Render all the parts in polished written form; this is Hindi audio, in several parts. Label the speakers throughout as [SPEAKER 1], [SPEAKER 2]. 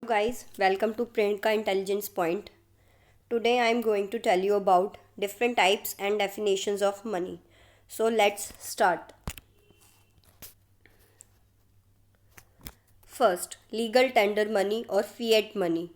[SPEAKER 1] Guys, welcome to Priyanka Intelligence Point. Today I am going to tell you about different types and definitions of money. So let's start. First, legal tender money और fiat money.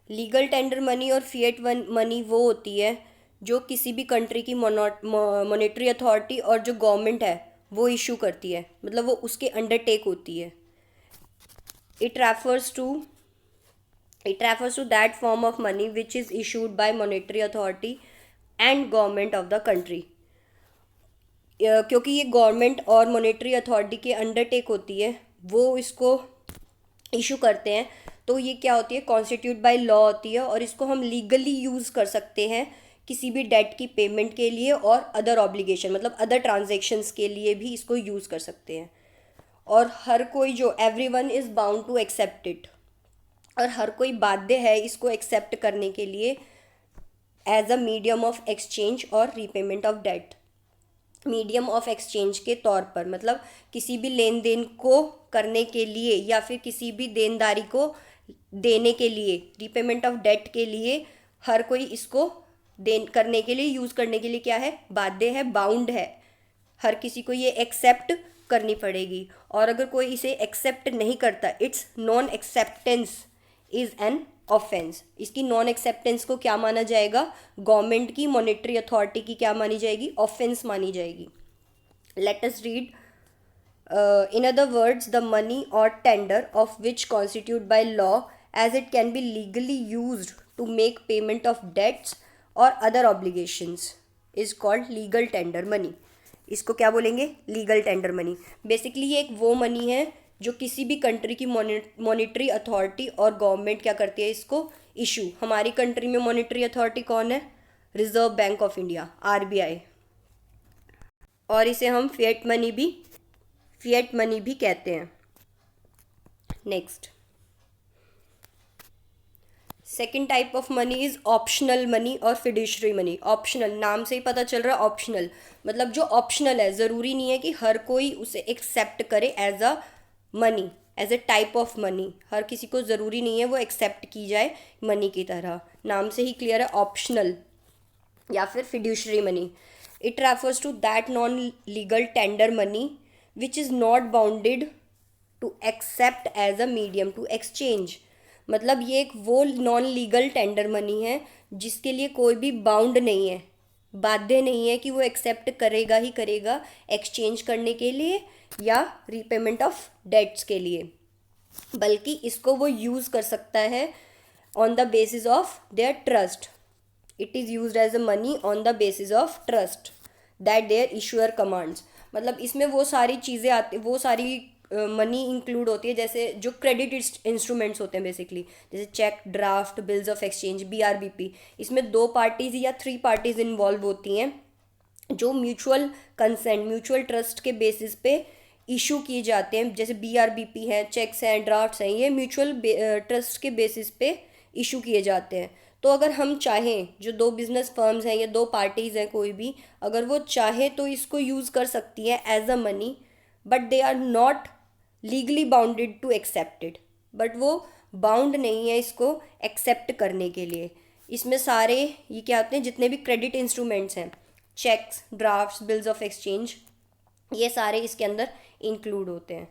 [SPEAKER 1] Legal tender money और फिएट मनी वो होती है जो किसी भी कंट्री की मॉनेटरी अथॉरिटी और जो गवर्नमेंट है वो इशू करती है, मतलब वो उसके अंडरटेक होती है. It refers to It refers to that form of money which is issued by monetary authority and government of the country. क्योंकि ये गवर्नमेंट और मॉनेटरी अथॉरिटी के अंडरटेक होती है, वो इसको इशू करते हैं, तो ये क्या होती है, कॉन्स्टिट्यूट बाय लॉ होती है और इसको हम लीगली यूज़ कर सकते हैं किसी भी डेट की पेमेंट के लिए और अदर ऑब्लिगेशन मतलब अदर ट्रांजेक्शन्स के लिए भी इसको यूज़ कर सकते हैं. और हर कोई जो everyone is bound to accept it, और हर कोई बाध्य है इसको एक्सेप्ट करने के लिए as a medium of exchange और repayment of debt. Medium of exchange के तौर पर मतलब किसी भी लेन देन को करने के लिए या फिर किसी भी देनदारी को देने के लिए, रीपेमेंट ऑफ डेट के लिए हर कोई इसको देन करने के लिए, यूज़ करने के लिए क्या है, बाध्य है, बाउंड है. हर किसी को ये एक्सेप्ट करनी पड़ेगी. और अगर कोई इसे एक्सेप्ट नहीं करता, it's non acceptance is an offence. इसकी नॉन एक्सेप्टेंस को क्या माना जाएगा, गवर्नमेंट की मॉनेटरी अथॉरिटी की क्या मानी जाएगी, ऑफेंस मानी जाएगी. Let us read. In other words, the money or tender of which constitute by law as it can be legally used to make payment of debts or other obligations is called legal tender money. इसको क्या बोलेंगे, लीगल टेंडर मनी. बेसिकली ये एक वो मनी है जो किसी भी कंट्री की मॉनेटरी अथॉरिटी और गवर्नमेंट क्या करती है, इसको इशू. हमारी कंट्री में मॉनेटरी अथॉरिटी कौन है, reserve bank of India, RBI. और इसे हम फिएट मनी भी कहते हैं. Next, second type of money is optional money और फिड्यूशरी मनी. ऑप्शनल, नाम से ही पता चल रहा है ऑप्शनल, मतलब जो ऑप्शनल है, ज़रूरी नहीं है कि हर कोई उसे एक्सेप्ट करे as a money, as a type of money. हर किसी को ज़रूरी नहीं है वो एक्सेप्ट की जाए मनी की तरह. नाम से ही क्लियर है, ऑप्शनल या फिर fiduciary money. It refers to that non legal tender money which is not bounded to accept as a medium to exchange. मतलब ये एक वो नॉन लीगल टेंडर मनी है जिसके लिए कोई भी बाउंड नहीं है, बाध्य नहीं है कि वो एक्सेप्ट करेगा ही करेगा एक्सचेंज करने के लिए या रीपेमेंट ऑफ डेट्स के लिए, बल्कि इसको वो यूज़ कर सकता है on the basis of their trust. It is used as a money on the basis of trust that their issuer commands. मतलब इसमें वो सारी चीज़ें आती, वो सारी मनी इंक्लूड होती है जैसे जो क्रेडिट इंस्ट्रूमेंट्स होते हैं बेसिकली, जैसे cheque, draft, bills of exchange, BRBP. इसमें 2 पार्टीज़ या 3 पार्टीज़ इन्वॉल्व होती हैं जो म्यूचुअल कंसेंट, म्यूचुअल ट्रस्ट के बेसिस पे इशू किए जाते हैं. जैसे बीआरबीपी हैं, चेक्स हैं, ड्राफ्ट्स हैं, ये म्यूचुअल ट्रस्ट के बेसिस पे इशू किए जाते हैं. तो अगर हम चाहें, जो 2 बिजनेस फर्म्स हैं या 2 पार्टीज़ हैं कोई भी, अगर वो चाहे तो इसको यूज़ कर सकती है as a money, but they are not legally bounded to accept it. But वो बाउंड नहीं है इसको एक्सेप्ट करने के लिए. इसमें सारे ये क्या होते हैं, जितने भी क्रेडिट इंस्ट्रूमेंट्स हैं, cheques, drafts, bills of exchange, ये सारे इसके अंदर इंक्लूड होते हैं.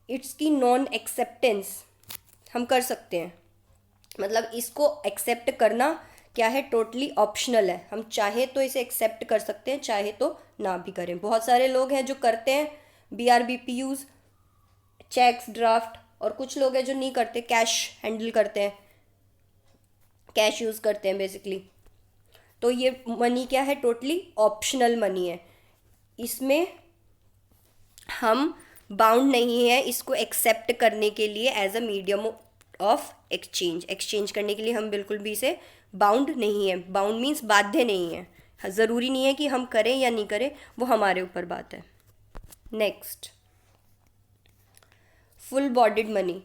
[SPEAKER 1] इट्स की नॉन एक्सेप्टेंस हम कर सकते हैं, मतलब इसको एक्सेप्ट करना क्या है, टोटली ऑप्शनल है. हम चाहे तो इसे एक्सेप्ट कर सकते हैं, चाहे तो ना भी करें. बहुत सारे लोग हैं जो करते हैं बीआरबीपी यूज़, चेक्स, ड्राफ्ट, और कुछ लोग हैं जो नहीं करते, कैश हैंडल करते हैं, कैश यूज़ करते हैं बेसिकली. तो ये मनी क्या है, टोटली ऑप्शनल मनी है. इसमें हम बाउंड नहीं है इसको एक्सेप्ट करने के लिए as a medium of exchange करने के लिए हम बिल्कुल भी इसे बाउंड नहीं है. बाउंड मीन्स बाध्य नहीं है. ज़रूरी नहीं है कि हम करें या नहीं करें, वो हमारे ऊपर बात है. Next, full bodied money.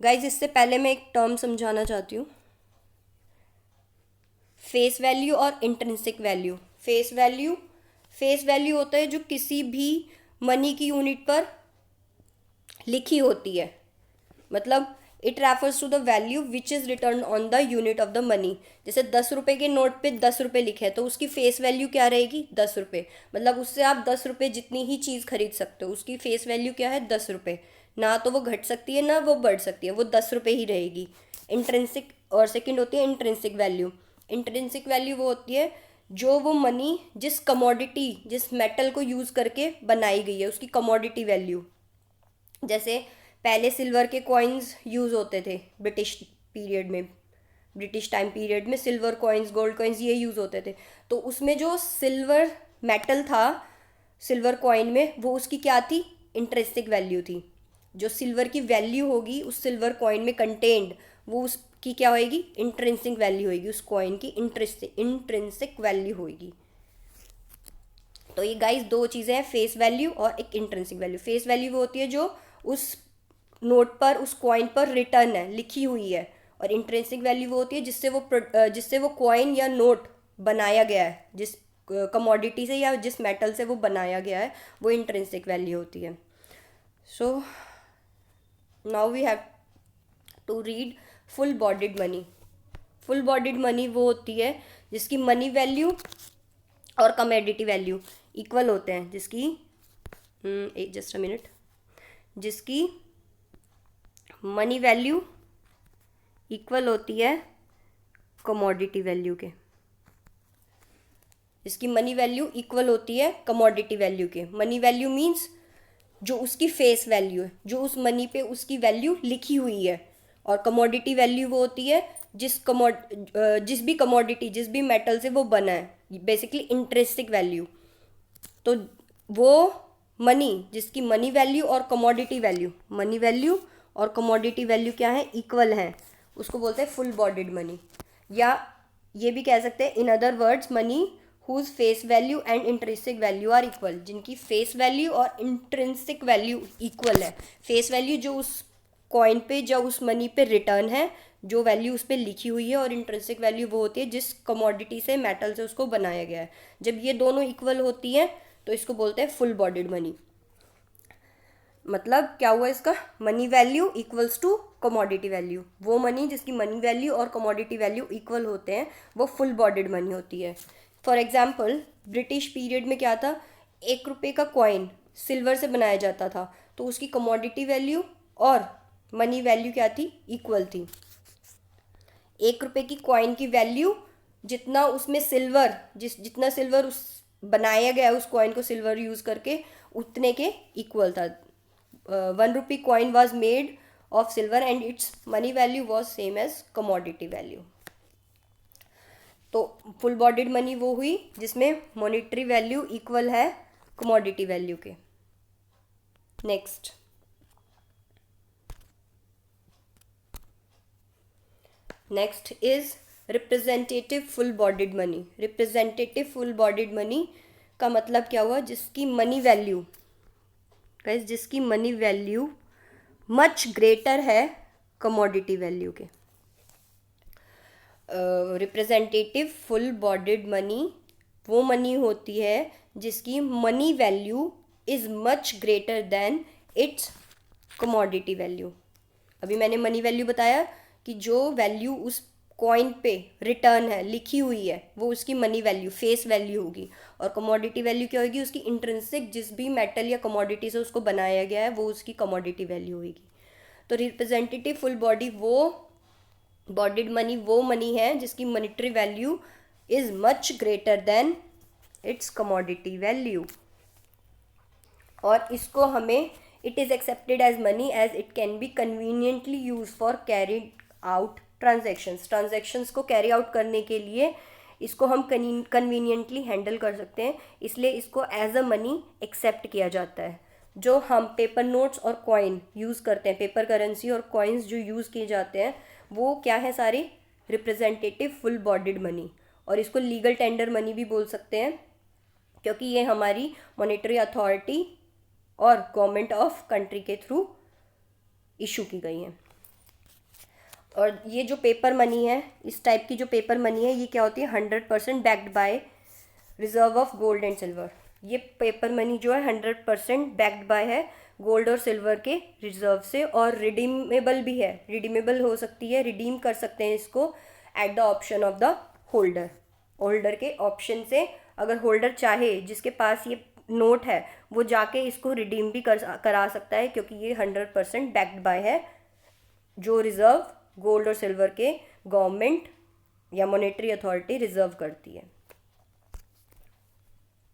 [SPEAKER 1] Guys, इससे पहले मैं एक टर्म समझाना चाहती हूँ, फेस वैल्यू और इंट्रिंसिक वैल्यू. फेस वैल्यू होता है जो किसी भी मनी की यूनिट पर लिखी होती है, मतलब it refers to the value which is return on the unit of the money. जैसे 10 रुपये के नोट पे 10 रुपये लिखे हैं तो उसकी फेस वैल्यू क्या रहेगी, 10 रुपये। मतलब उससे आप 10 रुपये जितनी ही चीज़ खरीद सकते हो, उसकी फेस वैल्यू क्या है, 10 रुपये। ना तो वो घट सकती है ना वो बढ़ सकती है, वो 10 रुपये ही रहेगी। इंट्रिंसिक, और सेकंड होती है इंट्रिंसिक वैल्यू। इंट्रिंसिक वैल्यू वो होती है जो वो मनी जिस कमोडिटी, जिस मेटल को यूज़ करके बनाई गई है, उसकी कमोडिटी वैल्यू। जैसे पहले सिल्वर के कॉइन्स यूज़ होते थे ब्रिटिश पीरियड में, ब्रिटिश टाइम पीरियड में सिल्वर कॉइन्स, गोल्ड कॉइन्स ये यूज़ होते थे। तो उसमें जो सिल्वर मेटल था सिल्वर कॉइन में, वो उसकी क्या थी, इंट्रिंसिक वैल्यू थी। जो सिल्वर की वैल्यू होगी उस सिल्वर कॉइन में कंटेंड, वो उसकी क्या होएगी, इंट्रिंसिक वैल्यू होएगी, उस कॉइन की इंट्रिंसिक वैल्यू होएगी। तो ये गाइस दो चीज़ें हैं, फेस वैल्यू और एक इंट्रिंसिक वैल्यू। फेस वैल्यू वो होती है जो उस नोट पर, उस कॉइन पर रिटर्न है, लिखी हुई है। और इंट्रिंसिक वैल्यू वो होती है जिससे वो कॉइन या नोट बनाया गया है, जिस कमोडिटी से या जिस मेटल से वो बनाया गया है, वो इंट्रिंसिक वैल्यू होती है। So now we have to read full bodied money. Full bodied money वो होती है जिसकी मनी वैल्यू और कमोडिटी वैल्यू इक्वल होते हैं, जिसकी जस्ट अ मिनट, जिसकी मनी वैल्यू इक्वल होती है कमोडिटी वैल्यू के, जिसकी मनी वैल्यू इक्वल होती है कमोडिटी वैल्यू के। मनी वैल्यू मीन्स जो उसकी फेस वैल्यू है, जो उस मनी पे उसकी वैल्यू लिखी हुई है। और कमोडिटी वैल्यू वो होती है जिस भी कमोडिटी, जिस भी मेटल से वो बना है, बेसिकली इंट्रिंसिक वैल्यू। तो वो मनी जिसकी मनी वैल्यू और कमोडिटी वैल्यू, मनी वैल्यू और कमोडिटी वैल्यू क्या है, इक्वल हैं, उसको बोलते हैं फुल बॉडीड मनी। या ये भी कह सकते हैं in other words, money whose face value and intrinsic value are equal, जिनकी फेस वैल्यू और इंट्रिंसिक वैल्यू इक्वल है। फेस वैल्यू जो उस कॉइन पे, जो उस मनी पे रिटर्न है, जो वैल्यू उस पर लिखी हुई है, और इंट्रिंसिक वैल्यू वो होती है जिस कमोडिटी से, मेटल से उसको बनाया गया है। जब ये दोनों इक्वल होती हैं तो इसको बोलते हैं फुल बॉडीड मनी। मतलब क्या हुआ इसका, money value equals to commodity value. वो मनी जिसकी मनी वैल्यू और कमोडिटी वैल्यू इक्वल होते हैं वो फुल बॉडीड मनी होती है। फॉर एग्जाम्पल ब्रिटिश पीरियड में क्या था, 1 रुपये का कॉइन सिल्वर से बनाया जाता था, तो उसकी कमोडिटी वैल्यू और मनी वैल्यू क्या थी, इक्वल थी। 1 रुपये की कॉइन की वैल्यू जितना उसमें सिल्वर, जितना सिल्वर उस बनाया गया उस कॉइन को सिल्वर यूज़ करके, उतने के इक्वल था। 1 rupee coin was made of silver and its money value was same as commodity value. तो फुल बॉडीड मनी वो हुई जिसमें मॉनेटरी वैल्यू इक्वल है कमोडिटी वैल्यू के। Next is representative full bodied money. Representative full bodied money का मतलब क्या हुआ, जिसकी मनी वैल्यू, गाइस जिसकी मनी वैल्यू मच ग्रेटर है कमोडिटी वैल्यू के। रिप्रेजेंटेटिव फुल बॉडीड मनी वो मनी होती है जिसकी money value is much greater than its commodity value. अभी मैंने मनी वैल्यू बताया कि जो वैल्यू उस कॉइन पे रिटर्न है, लिखी हुई है, वो उसकी मनी वैल्यू, फेस वैल्यू होगी। और कमोडिटी वैल्यू क्या होगी, उसकी इंट्रिंसिक, जिस भी मेटल या कमोडिटी से उसको बनाया गया है, वो उसकी कमोडिटी वैल्यू होगी। तो रिप्रेजेंटेटिव फुल बॉडीड मनी वो मनी है जिसकी monetary value is much greater than its commodity value. और इसको हमें, it is accepted as money as it can be conveniently use for carried out transactions को कैरी आउट करने के लिए इसको हम कन्वीनियंटली हैंडल कर सकते हैं, इसलिए इसको एज अ मनी एक्सेप्ट किया जाता है। जो हम पेपर नोट्स और कॉइन यूज़ करते हैं, पेपर करेंसी और कॉइन्स जो यूज़ किए जाते हैं, वो क्या है, सारे रिप्रेजेंटेटिव फुल बॉडीड मनी। और इसको लीगल टेंडर मनी भी बोल सकते हैं, क्योंकि ये हमारी मॉनेटरी अथॉरिटी और गवर्नमेंट ऑफ कंट्री के थ्रू इशू की गई हैं। और ये जो पेपर मनी है, इस टाइप की जो पेपर मनी है, ये क्या होती है, 100% backed by reserve of gold and silver. ये पेपर मनी जो है 100% बैक्ड बाय है गोल्ड और सिल्वर के रिजर्व से, और रिडीमेबल भी है, रिडीमेबल हो सकती है, रिडीम कर सकते हैं इसको at the option of the holder. Holder के ऑप्शन से अगर होल्डर चाहे, जिसके पास ये नोट है, वो जाके इसको रिडीम भी करा सकता है, क्योंकि ये 100% बैक्ड बाय है जो रिजर्व गोल्ड और सिल्वर के गवर्नमेंट या मॉनेटरी अथॉरिटी रिजर्व करती है।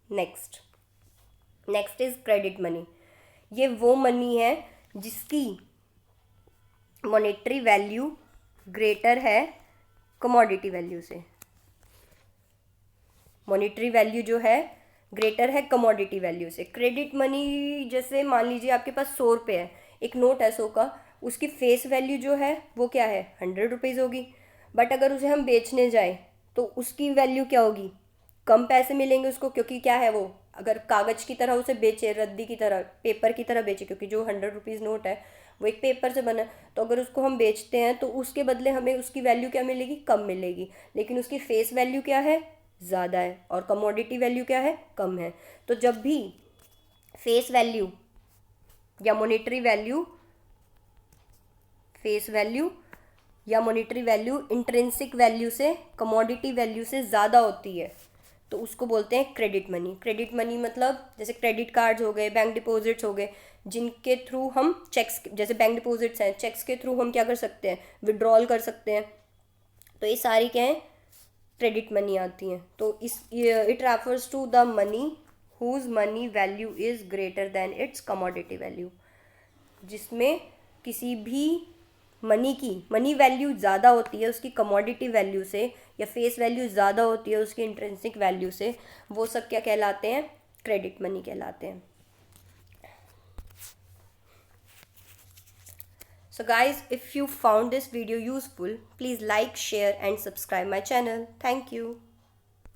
[SPEAKER 1] Next is credit money. ये वो मनी है जिसकी मॉनेटरी वैल्यू ग्रेटर है कमोडिटी वैल्यू से। मॉनेटरी वैल्यू जो है ग्रेटर है कमोडिटी वैल्यू से। क्रेडिट मनी, जैसे मान लीजिए आपके पास 100 रुपये है, एक नोट है 100 का, उसकी फेस वैल्यू जो है वो क्या है 100 रुपीज़ होगी, बट अगर उसे हम बेचने जाएं तो उसकी वैल्यू क्या होगी, कम पैसे मिलेंगे उसको, क्योंकि क्या है, वो अगर कागज़ की तरह उसे बेचे, रद्दी की तरह, पेपर की तरह बेचे, क्योंकि जो 100 रुपीज़ नोट है वो एक पेपर से बना है, तो अगर उसको हम बेचते हैं तो उसके बदले हमें उसकी वैल्यू क्या मिलेगी, कम मिलेगी, लेकिन उसकी फेस वैल्यू क्या है, ज़्यादा है, और कमोडिटी वैल्यू क्या है, कम है। तो जब भी फेस वैल्यू या मॉनेटरी वैल्यू, फेस वैल्यू या मॉनेटरी वैल्यू इंट्रिंसिक वैल्यू से, कमोडिटी वैल्यू से ज़्यादा होती है, तो उसको बोलते हैं क्रेडिट मनी। क्रेडिट मनी मतलब जैसे क्रेडिट कार्ड्स हो गए, बैंक डिपॉजिट्स हो गए, जिनके थ्रू हम चेक्स, जैसे बैंक डिपॉजिट्स हैं, चेक्स के थ्रू हम क्या कर सकते हैं, विड्रॉल कर सकते हैं, तो ये सारी क्या है, क्रेडिट मनी आती हैं। तो it refers to the money whose money value is greater than its commodity value, जिसमें किसी भी मनी वैल्यू ज़्यादा होती है उसकी कमोडिटी वैल्यू से, या फेस वैल्यू ज़्यादा होती है उसकी इंट्रिंसिक वैल्यू से, वो सब क्या कहलाते हैं, क्रेडिट मनी कहलाते हैं। So guys, if you found this video useful, please like, share and subscribe my channel. Thank you.